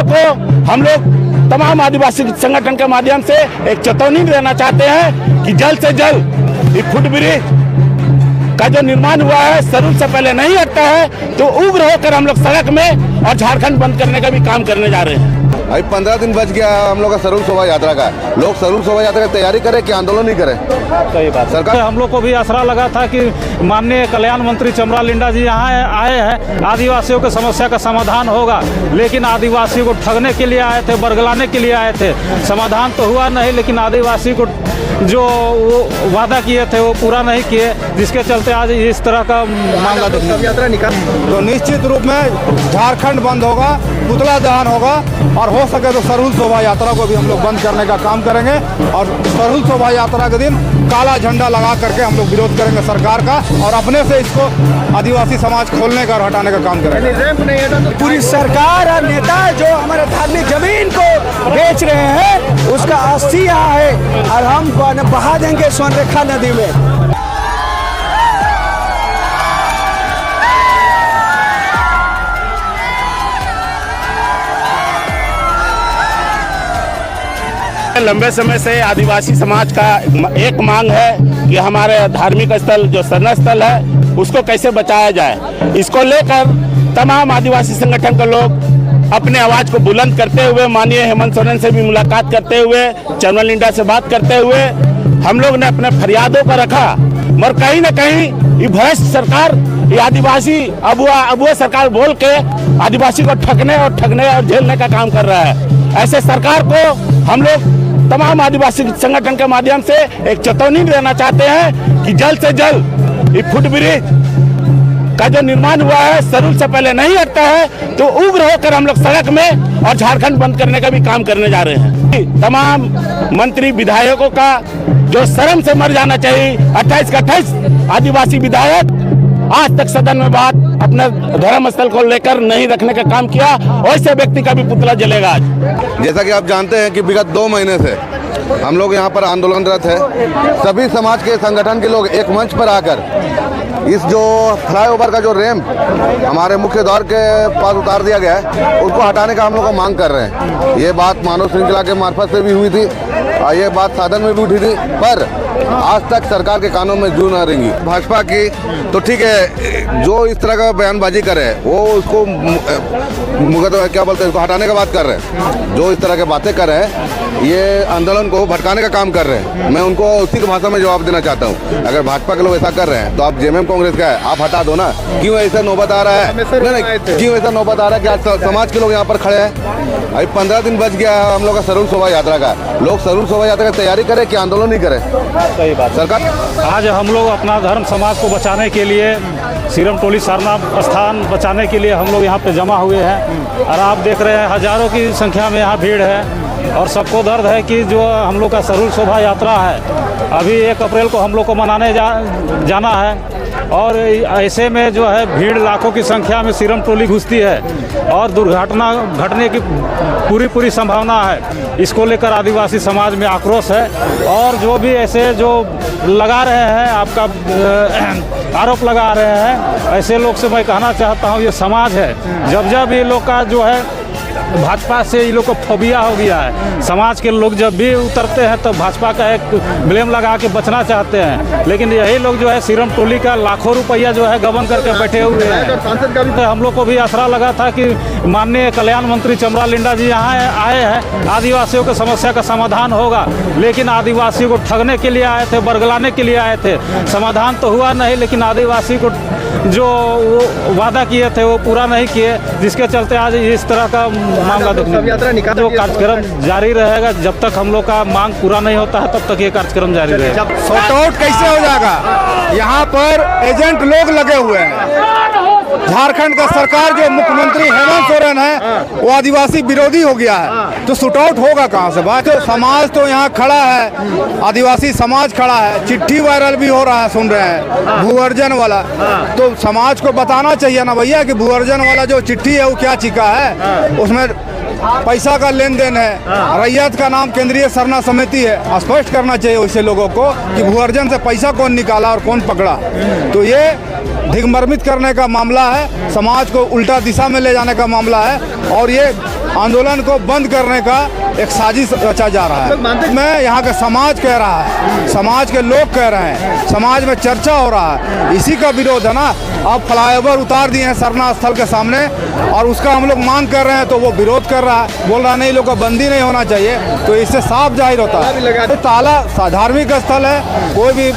सरकार को हम लोग तमाम आदिवासी संगठन के माध्यम से एक चेतावनी देना चाहते हैं कि जल्द से जल्द ये फुटब्रिज का जो निर्माण हुआ है सरूल से पहले नहीं हटता है तो उग्र होकर हम लोग सड़क में और झारखंड बंद करने का भी काम करने जा रहे हैं। अभी 15 दिन बच गया हम लोग का सरूल शोभा यात्रा का। लोग सरूल शोभा यात्रा की तैयारी करें कि आंदोलन नहीं करें? सही बात। सरकार हम लोग को भी आसरा लगा था कि माननीय कल्याण मंत्री चमरा लिंडा जी यहाँ आए हैं, आदिवासियों की समस्या का समाधान होगा, लेकिन आदिवासियों को ठगने के लिए आए थे, बरगलाने के लिए आए थे। समाधान तो हुआ नहीं, लेकिन आदिवासी को जो वो वादा किए थे वो पूरा नहीं किए, जिसके चलते आज इस तरह का मामला देखने यात्रा निकाल। तो निश्चित रूप में झारखंड बंद होगा, पुतला दहन होगा और हो सके तो सरूल शोभा यात्रा को भी हम लोग बंद करने का काम करेंगे। और सरूल शोभा यात्रा के दिन काला झंडा लगा करके हम लोग विरोध करेंगे सरकार का और अपने से इसको आदिवासी समाज खोलने का और हटाने का काम करेंगे। पूरी सरकार और नेता जो हमारे धार्मिक जमीन को बेच रहे हैं उसका अस्थि यहाँ है और हम बहा देंगे स्वर्णरेखा नदी में। लंबे समय से आदिवासी समाज का एक मांग है कि हमारे धार्मिक स्थल जो शरण स्थल है उसको कैसे बचाया जाए। इसको लेकर तमाम आदिवासी संगठन के लोग अपने आवाज को बुलंद करते हुए माननीय हेमंत सोरेन से भी मुलाकात करते हुए, चमरा लिंडा से बात करते हुए हम लोग ने अपने फरियादों को रखा। मगर कहीं न कहीं ये भ्रष्ट सरकार, ये आदिवासी अबुआ सरकार बोल के आदिवासी को ठगने और झेलने का काम कर रहा है। ऐसे सरकार को हम लोग तमाम आदिवासी संगठन के माध्यम से एक चेतावनी देना चाहते हैं कि जल्द से जल्द ये फुटब्रिज का जो निर्माण हुआ है सरूल से पहले नहीं हटता है तो उग्र होकर हम लोग सड़क में और झारखंड बंद करने का भी काम करने जा रहे हैं। तमाम मंत्री विधायकों का जो शर्म से मर जाना चाहिए। 28 का 28 आदिवासी विधायक आज तक सदन में बात अपने धर्म स्थल को लेकर नहीं रखने का काम किया, वैसे व्यक्ति का भी पुतला जलेगा आज। जैसा कि आप जानते हैं कि विगत 2 महीने से हम लोग यहाँ पर आंदोलनरत है। सभी समाज के संगठन के लोग एक मंच पर आकर इस जो फ्लाईओवर का जो रैंप हमारे मुख्य द्वार के पास उतार दिया गया है उसको हटाने का हम लोग मांग कर रहे हैं। ये बात मानव श्रृंखला के मार्फत से भी हुई थी और ये बात सदन में भी उठी थी, पर आज तक सरकार के कानों में जू न रेंगी। भाजपा की तो ठीक है, जो इस तरह का बयानबाजी करे वो उसको क्या बोलते हैं, उसको हटाने का बात कर रहे हैं। जो इस तरह के बातें कर रहे हैं ये आंदोलन को भटकाने का काम कर रहे हैं। मैं उनको उसी की भाषा में जवाब देना चाहता हूँ। अगर भाजपा के लोग ऐसा कर रहे हैं तो आप जेएमएम कांग्रेस का है, आप हटा दो ना। क्यों ऐसा नौबत आ रहा है? नहीं, क्यों ऐसा नौबत आ रहा है कि आज समाज के लोग यहाँ पर खड़े हैं? अभी 15 दिन बच गया हम लोग का सरूल शोभा यात्रा का। लोग सरूल शोभा यात्रा की तैयारी करें कि आंदोलन नहीं करें? सही बात। सरकार आज हम लोग अपना धर्म समाज को बचाने के लिए, सीरम टोली सारनाथ स्थान बचाने के लिए हम लोग यहाँ पे जमा हुए हैं और आप देख रहे हैं हजारों की संख्या में यहाँ भीड़ है और सबको दर्द है कि जो हम लोग का सरूल शोभा यात्रा है अभी 1 अप्रैल को हम लोग को मनाने जाना है और ऐसे में जो है भीड़ लाखों की संख्या में सीरम टोली घुसती है और दुर्घटना घटने की पूरी संभावना है। इसको लेकर आदिवासी समाज में आक्रोश है और जो भी ऐसे जो लगा रहे हैं आपका आरोप लगा रहे हैं ऐसे लोग से मैं कहना चाहता हूँ ये समाज है। जब ये लोग का जो है भाजपा से ये लोग को फोबिया हो गया है। समाज के लोग जब भी उतरते हैं तो भाजपा का एक ब्लेम लगा के बचना चाहते हैं, लेकिन यही लोग जो है सीरम टोली का लाखों रुपया जो है गबन करके बैठे हुए हैं। हम लोग को भी आसरा लगा था कि माननीय कल्याण मंत्री चमरा लिंडा जी यहाँ आए हैं, आदिवासियों की समस्या का समाधान होगा, लेकिन आदिवासियों को ठगने के लिए आए थे, बरगलाने के लिए आए थे। समाधान तो हुआ नहीं, लेकिन आदिवासी को जो वो वादा किए थे वो पूरा नहीं किए, जिसके चलते आज इस तरह का मामला देखने जो कार्यक्रम जारी रहेगा। जब तक हम लोग का मांग पूरा नहीं होता है तब तक ये कार्यक्रम जारी रहेगा। सॉर्ट आउट कैसे हो जाएगा? यहाँ पर एजेंट लोग लगे हुए हैं। झारखंड का सरकार जो मुख्यमंत्री हेमंत सोरेन है वो आदिवासी विरोधी हो गया है, तो शूट आउट होगा कहाँ से? बात तो समाज तो यहाँ खड़ा है, आदिवासी समाज खड़ा है, चिट्ठी वायरल भी हो रहा है, सुन रहे हैं भूअर्जन वाला। तो समाज को बताना चाहिए ना भैया कि भूअर्जन वाला जो चिट्ठी है वो क्या चिका है, उसमें पैसा का लेन देन है, रैयत का नाम केंद्रीय सरना समिति है। स्पष्ट करना चाहिए वैसे लोगों को कि भूअर्जन से पैसा कौन निकाला और कौन पकड़ा। तो ये दिग्भ्रमित करने का मामला है, समाज को उल्टा दिशा में ले जाने का मामला है और ये आंदोलन को बंद करने का एक साजिश रचा जा रहा है। मैं यहाँ का समाज कह रहा है, समाज के लोग कह रहे हैं, समाज में चर्चा हो रहा है, इसी का विरोध है ना। अब फ्लाईओवर उतार दिए हैं सरना स्थल के सामने और उसका हम लोग मांग कर रहे हैं तो वो विरोध कर रहा है, बोल रहा नहीं लोग का बंदी नहीं होना चाहिए। तो इससे साफ जाहिर होता है ताला धार्मिक स्थल है, कोई भी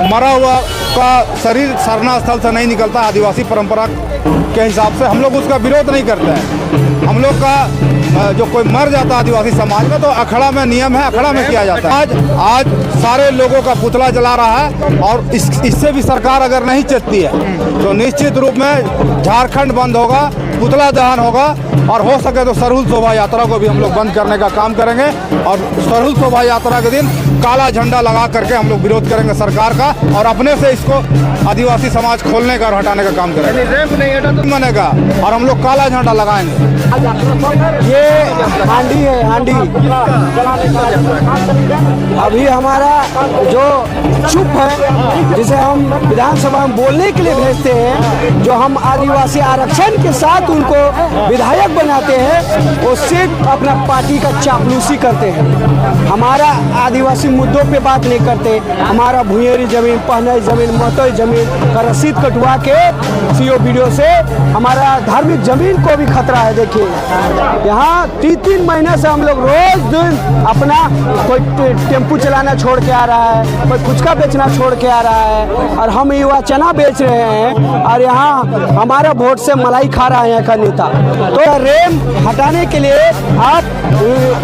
मरा हुआ का शरीर सरना स्थल से नहीं निकलता। आदिवासी परंपरा के हिसाब से हम लोग उसका विरोध नहीं करते हैं। हम लोग का जो कोई मर जाता है आदिवासी समाज में तो अखड़ा में नियम है, अखड़ा में किया जाता है। आज सारे लोगों का पुतला जला रहा है और इससे भी सरकार अगर नहीं चेतती है तो निश्चित रूप में झारखंड बंद होगा, पुतला दहन होगा और हो सके तो सरहुल शोभा यात्रा को भी हम लोग बंद करने का काम करेंगे। और सरहुल शोभा यात्रा के दिन काला झंडा लगा करके हम लोग विरोध करेंगे सरकार का और अपने से इसको आदिवासी समाज खोलने का और हटाने का काम करेंगे। रैंप नहीं हटा तो बनेगा और हम लोग काला झंडा लगाएंगे। ये हांडी है, हांडी अभी हमारा जो चुप है, जिसे हम विधानसभा में बोलने के लिए भेजते हैं, जो हम आदिवासी आरक्षण के साथ उनको विधायक बनाते हैं, वो सिर्फ अपना पार्टी का चापलूसी करते हैं। हमारा आदिवासी मुद्दों पे बात नहीं करते। हमारा भूयेरी जमीन, पहनाई जमीन, मतोई जमीन का रसीद कटवा के सीओ वीडियो से हमारा धार्मिक जमीन को भी खतरा है। देखिए यहाँ 3-3 महीने से हम लोग रोज दिन अपना कोई टेम्पू चलाना छोड़ के आ रहा है, कोई फुचका बेचना छोड़ के आ रहा है और हम युवा चना बेच रहे हैं और यहाँ हमारा वोट से मलाई खा रहा है यहाँ का नेता। तो रेम हटाने के लिए आप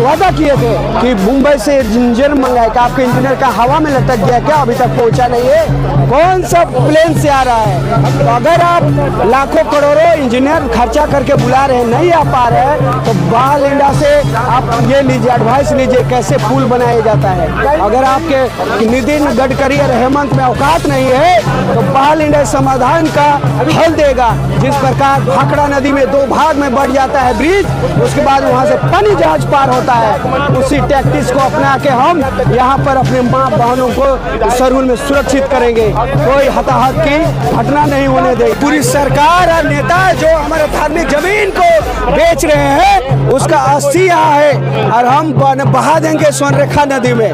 वादा किए थे कि मुंबई से इंजीनियर मंगाएगा, आपके इंजीनियर का हवा में लटक गया क्या? अभी तक पहुंचा नहीं है। कौन सा प्लेन से आ रहा है? तो अगर आप लाखों करोड़ों इंजीनियर खर्चा करके बुला रहे हैं, नहीं आ पा रहे हैं, तो बाल इंडिया से आप ये लीजिए, एडवाइस लीजिए कैसे पुल बनाया जाता है। अगर आपके नितिन गडकरी और हेमंत में औकात नहीं है तो बाल इंडिया समाधान का हल देगा। जिस प्रकार भाखड़ा नदी में 2 भाग में बढ़ जाता है ब्रिज, उसके बाद वहाँ से पानी जहाज पार होता है, उसी टैक्टिस को अपना के हम यहाँ पर अपने माँ बहनों को सरहुल में सुरक्षित करेंगे। कोई हताहत की घटना नहीं होने देगी। पूरी सरकार और नेता जो हमारे धार्मिक जमीन को बेच रहे हैं उसका अस्थि यहाँ है और हम बहा देंगे स्वर्णरेखा नदी में।